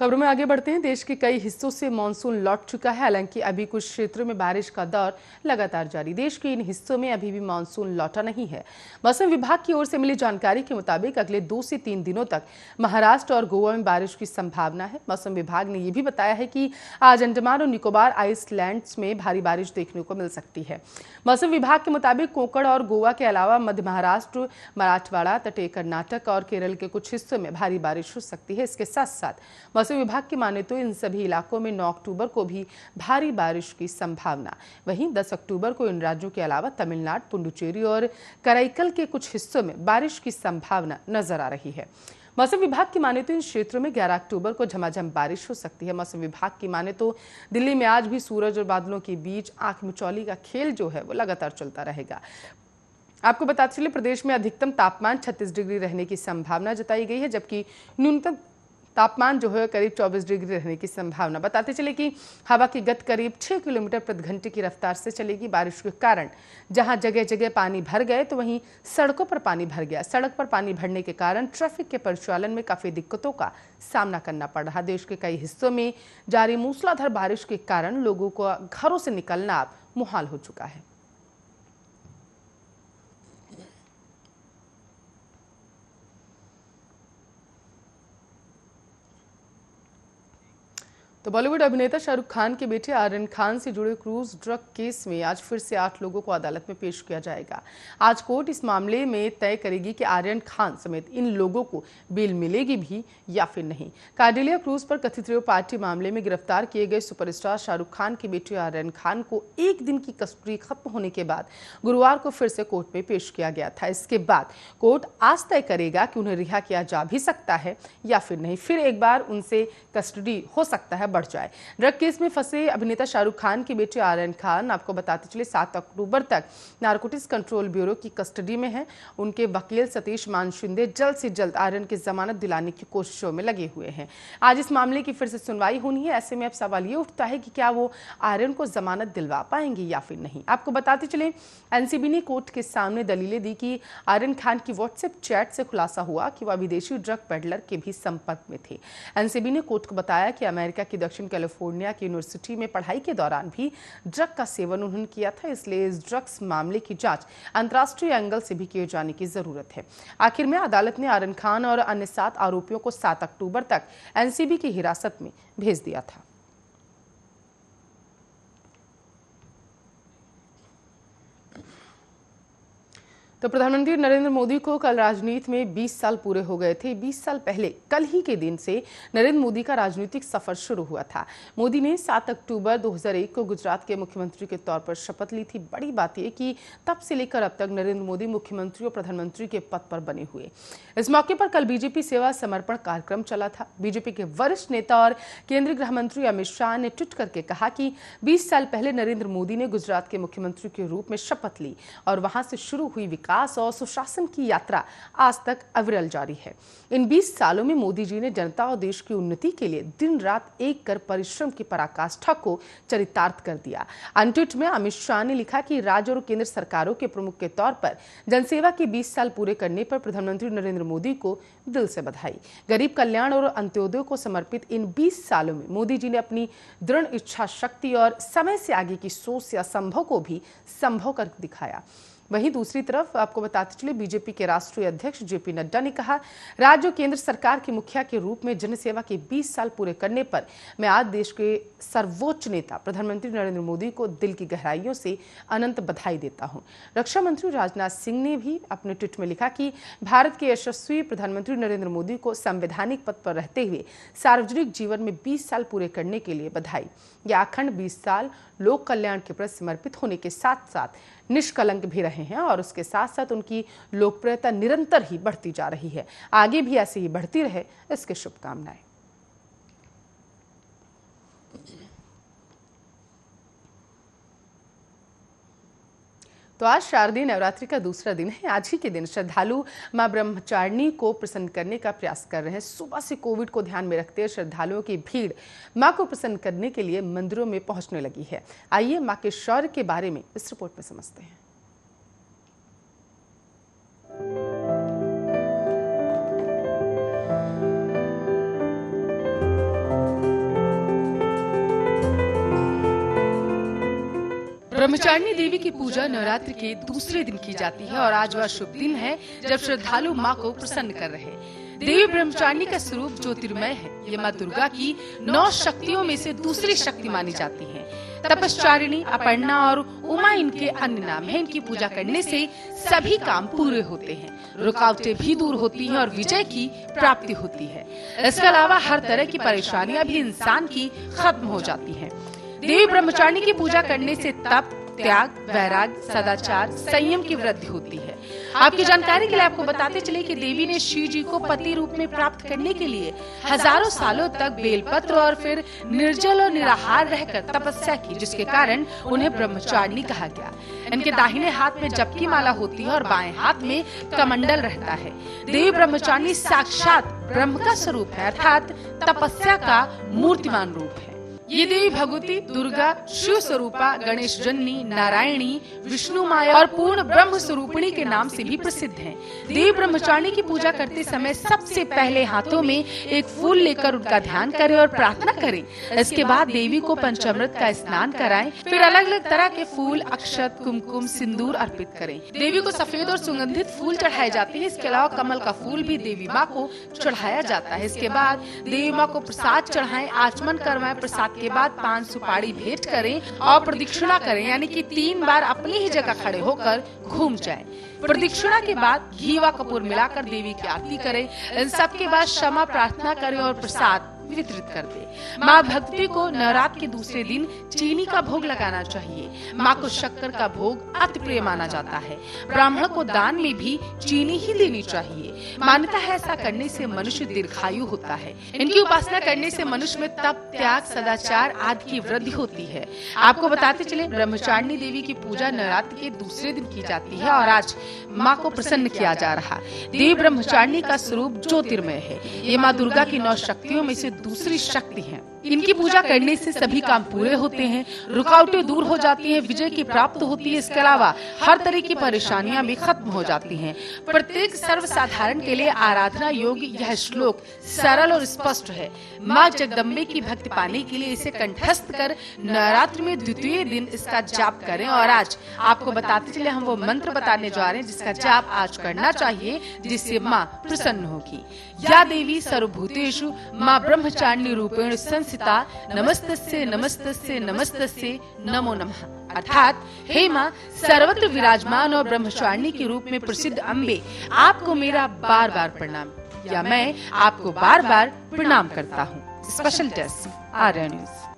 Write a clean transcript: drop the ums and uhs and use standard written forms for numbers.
खबरों में आगे बढ़ते हैं। देश के कई हिस्सों से मानसून लौट चुका है, हालांकि अभी कुछ क्षेत्रों में बारिश का दौर लगातार जारी। देश के इन हिस्सों में अभी भी मानसून लौटा नहीं है। मौसम विभाग की ओर से मिली जानकारी के मुताबिक अगले 2 से 3 दिनों तक महाराष्ट्र और गोवा में बारिश की संभावना है। मौसम विभाग ने यह भी बताया है कि आज अंडमान और निकोबार आइसलैंड्स में भारी बारिश देखने को मिल सकती है। मौसम विभाग के मुताबिक कोंकण और गोवा के अलावा मध्य महाराष्ट्र, मराठवाड़ा, तटीय कर्नाटक और केरल के कुछ हिस्सों में भारी बारिश हो सकती है। इसके साथ साथ मौसम विभाग की माने तो इन सभी इलाकों में 9 अक्टूबर को भी भारी बारिश की संभावना। वहीं 10 अक्टूबर को इन राज्यों के अलावा तमिलनाडु, पुडुचेरी और कराईकल के कुछ हिस्सों में बारिश की संभावना नजर आ रही है। मौसम विभाग की माने तो इन क्षेत्रों में 11 अक्टूबर को झमाझम बारिश हो सकती है। मौसम विभाग की माने तो दिल्ली में आज भी सूरज और बादलों के बीच आंख मिचौली का खेल जो है वो लगातार चलता रहेगा। आपको बताते चले, प्रदेश में अधिकतम तापमान 36 डिग्री रहने की संभावना जताई गई है, जबकि न्यूनतम तापमान जो है करीब 24 डिग्री रहने की संभावना। बताते चले कि हवा की गति करीब 6 किलोमीटर प्रति घंटे की रफ्तार से चलेगी। बारिश के कारण जहां जगह जगह पानी भर गए तो वहीं सड़कों पर पानी भर गया। सड़क पर पानी भरने के कारण ट्रैफिक के परिचालन में काफी दिक्कतों का सामना करना पड़ रहा। देश के कई हिस्सों में जारी मूसलाधार बारिश के कारण लोगों को घरों से निकलना अब मुहाल हो चुका है। तो बॉलीवुड अभिनेता शाहरुख खान के बेटे आर्यन खान से जुड़े क्रूज ड्रग केस में आज फिर से 8 लोगों को अदालत में पेश किया जाएगा। आज कोर्ट इस मामले में तय करेगी कि आर्यन खान समेत इन लोगों को बेल मिलेगी भी या फिर नहीं। कार्डेलिया क्रूज पर कथित रेप पार्टी मामले में गिरफ्तार किए गए सुपरस्टार शाहरुख खान के बेटे आर्यन खान को 1 दिन की कस्टडी खत्म होने के बाद गुरुवार को फिर से कोर्ट में पेश किया गया था। इसके बाद कोर्ट आज तय करेगा कि उन्हें रिहा किया जा भी सकता है या फिर नहीं। फिर एक बार उनसे कस्टडी हो सकता है बढ़ जाए। ड्रग केस में फंसे अभिनेता शाहरुख खान के बेटे आर्यन खान आपको बताते चले 7 अक्टूबर तक नारकोटिक्स कंट्रोल ब्यूरो की कस्टडी में है। उनके वकील सतीश मान शिंदे जल्द से जल्द आर्यन की जमानत दिलाने की कोशिशों में लगे हुए हैं। आज इस मामले की फिर से सुनवाई होनी है। ऐसे में अब सवाल ये उठता है कि क्या वो आर्यन को जमानत दिलवा पाएंगे या फिर नहीं। आपको बताते चले, एनसीबी ने कोर्ट के सामने दलीलें दी कि आर्यन खान की व्हाट्सएप चैट से खुलासा हुआ कि वह विदेशी ड्रग पेडलर के भी संपर्क में थे। एनसीबी ने कोर्ट को बताया कि अमेरिका की दक्षिण कैलिफोर्निया की यूनिवर्सिटी में पढ़ाई के दौरान भी ड्रग का सेवन उन्होंने किया था। इसलिए इस ड्रग्स मामले की जांच अंतर्राष्ट्रीय एंगल से भी किए जाने की जरूरत है। आखिर में अदालत ने आर्यन खान और अन्य 7 आरोपियों को 7 अक्टूबर तक एनसीबी की हिरासत में भेज दिया था। तो प्रधानमंत्री नरेंद्र मोदी को कल राजनीति में 20 साल पूरे हो गए थे। 20 साल पहले कल ही के दिन से नरेंद्र मोदी का राजनीतिक सफर शुरू हुआ था। मोदी ने 7 अक्टूबर 2001 को गुजरात के मुख्यमंत्री के तौर पर शपथ ली थी। बड़ी बात यह कि तब से लेकर अब तक नरेंद्र मोदी मुख्यमंत्री और प्रधानमंत्री के पद पर बने हुए। इस मौके पर कल बीजेपी सेवा समर्पण कार्यक्रम चला था। बीजेपी के वरिष्ठ नेता और केंद्रीय गृह मंत्री अमित शाह ने ट्वीट करके कहा कि 20 साल पहले नरेंद्र मोदी ने गुजरात के मुख्यमंत्री के रूप में शपथ ली और वहां से शुरू हुई विकास और सुशासन की यात्रा आज तक अविरल जारी है। इन 20 सालों में मोदी जी ने जनता और देश की उन्नति के लिए दिन रात एक कर परिश्रम की पराकाष्ठा को चरितार्थ कर दिया। अन्य ट्वीट में अमित शाह ने लिखा कि राज्य और केंद्र सरकारों के प्रमुख के तौर पर जनसेवा के 20 साल पूरे करने पर प्रधानमंत्री नरेंद्र मोदी को दिल से बधाई। गरीब कल्याण और अंत्योदय को समर्पित इन 20 सालों में मोदी जी ने अपनी दृढ़ इच्छा शक्ति और समय से आगे की सोच से असंभव को भी संभव कर दिखाया। वहीं दूसरी तरफ आपको बताते चले, बीजेपी के राष्ट्रीय अध्यक्ष जेपी नड्डा ने कहा, राज्य और केंद्र सरकार के मुखिया के रूप में जनसेवा के 20 साल पूरे करने पर मैं आज देश के सर्वोच्च नेता प्रधानमंत्री नरेंद्र मोदी को दिल की गहराइयों से अनंत बधाई देता हूं। रक्षा मंत्री राजनाथ सिंह ने भी अपने ट्वीट में लिखा कि भारत के यशस्वी प्रधानमंत्री नरेंद्र मोदी को संवैधानिक पद पर रहते हुए सार्वजनिक जीवन में 20 साल पूरे करने के लिए बधाई। यह अखंड 20 साल लोक कल्याण के प्रति समर्पित होने के साथ साथ निष्कलंक भी रहे हैं और उसके साथ साथ उनकी लोकप्रियता निरंतर ही बढ़ती जा रही है। आगे भी ऐसे ही बढ़ती रहे, इसकी शुभकामनाएं। तो आज शारदीय नवरात्रि का दूसरा दिन है। आज ही के दिन श्रद्धालु मां ब्रह्मचारिणी को प्रसन्न करने का प्रयास कर रहे हैं। सुबह से कोविड को ध्यान में रखते हुए श्रद्धालुओं की भीड़ मां को प्रसन्न करने के लिए मंदिरों में पहुंचने लगी है। आइए मां के शौर्य के बारे में इस रिपोर्ट में समझते हैं। ब्रह्मचारिणी देवी की पूजा नवरात्र के दूसरे दिन की जाती है और आज वह शुभ दिन है जब श्रद्धालु मां को प्रसन्न कर रहे हैं। देवी ब्रह्मचारिणी का स्वरूप ज्योतिर्मय है। ये मां दुर्गा की 9 शक्तियों में से दूसरी शक्ति मानी जाती है। तपश्चारिणी, अपर्णा और उमा इनके अन्य नाम हैं। इनकी पूजा करने से सभी काम पूरे होते हैं, रुकावटें भी दूर होती हैं और विजय की प्राप्ति होती है। इसके अलावा हर तरह की परेशानियां भी इंसान की खत्म हो जाती हैं। देवी ब्रह्मचारिणी की पूजा करने से तप, त्याग, वैराग्य, सदाचार, संयम की वृद्धि होती है। आपकी जानकारी के लिए आपको बताते चले कि देवी ने शिव जी को पति रूप में प्राप्त करने के लिए हजारों सालों तक बेलपत्र और फिर निर्जल और निराहार रहकर तपस्या की, जिसके कारण उन्हें ब्रह्मचारिणी कहा गया। इनके दाहिने हाथ में जप की माला होती है और बाएं हाथ में कमंडल रहता है। देवी ब्रह्मचारिणी साक्षात ब्रह्म का स्वरूप है, अर्थात तपस्या का मूर्तिमान रूप है। ये देवी भगवती दुर्गा, शिव स्वरूपा, गणेश जननी, नारायणी, विष्णु माया और पूर्ण ब्रह्म स्वरूपिणी के नाम से भी प्रसिद्ध हैं। देवी ब्रह्मचारिणी की पूजा करते समय सबसे पहले हाथों में एक फूल लेकर उनका ध्यान करें और प्रार्थना करें। इसके बाद देवी को पंचामृत का स्नान कराएं, फिर अलग अलग तरह के फूल, अक्षत, कुमकुम, सिंदूर अर्पित करें। देवी को सफेद और सुगंधित फूल चढ़ाए जाते हैं। इसके अलावा कमल का फूल भी देवी माँ को चढ़ाया जाता है। इसके बाद देवी माँ को प्रसाद चढ़ाएं, आचमन करवाएं। प्रसाद के बाद 5 सुपारी भेंट करें और प्रदक्षिणा करें, यानी कि 3 बार अपनी ही जगह खड़े होकर घूम जाएं। प्रदक्षिणा के बाद घी व कपूर मिलाकर देवी की आरती करें। इन सब के बाद क्षमा प्रार्थना करें और प्रसाद वितरित कर दे। माँ भक्ति को नवरात्र के दूसरे दिन चीनी का भोग लगाना चाहिए। माँ को शक्कर का भोग अति प्रिय माना जाता है। ब्राह्मण को दान में भी चीनी ही देनी चाहिए। मान्यता है ऐसा करने से मनुष्य दीर्घायु होता है। इनकी उपासना करने से मनुष्य में तप, त्याग, सदाचार आदि की वृद्धि होती है। आपको बताते चले ब्रह्मचारिणी देवी की पूजा नवरात्र के दूसरे दिन की जाती है और आज माँ को प्रसन्न किया जा रहा। देवी ब्रह्मचारिणी का स्वरूप ज्योतिर्मय है। ये माँ दुर्गा की 9 शक्तियों में से दूसरी शक्ति है। इनकी पूजा करने से सभी काम पूरे होते हैं, रुकावटें दूर हो जाती हैं, विजय की प्राप्ति होती है। इसके अलावा हर तरह की परेशानियां भी खत्म हो जाती हैं। प्रत्येक सर्वसाधारण के लिए आराधना योग्य यह श्लोक सरल और स्पष्ट है। माँ जगदम्बे की भक्ति पाने के लिए इसे कंठस्थ कर नवरात्र में द्वितीय दिन इसका जाप करें। और आज आपको बताते चले हम वो मंत्र बताने जा रहे हैं जिसका जाप आज करना चाहिए, जिससे माँ प्रसन्न होगी। या देवी सर्वभूतेषु माँ ब्रह्मचारिणी रूपेण संस्थिता नमस्तस्ये नमस्तस्ये नमस्तस्ये नमो नमः। अर्थात हे माँ सर्वत्र विराजमान और ब्रह्मचारिणी के रूप में प्रसिद्ध अम्बे, आपको मेरा बार बार प्रणाम, या मैं आपको बार बार प्रणाम करता हूँ। Special desk, Arya news.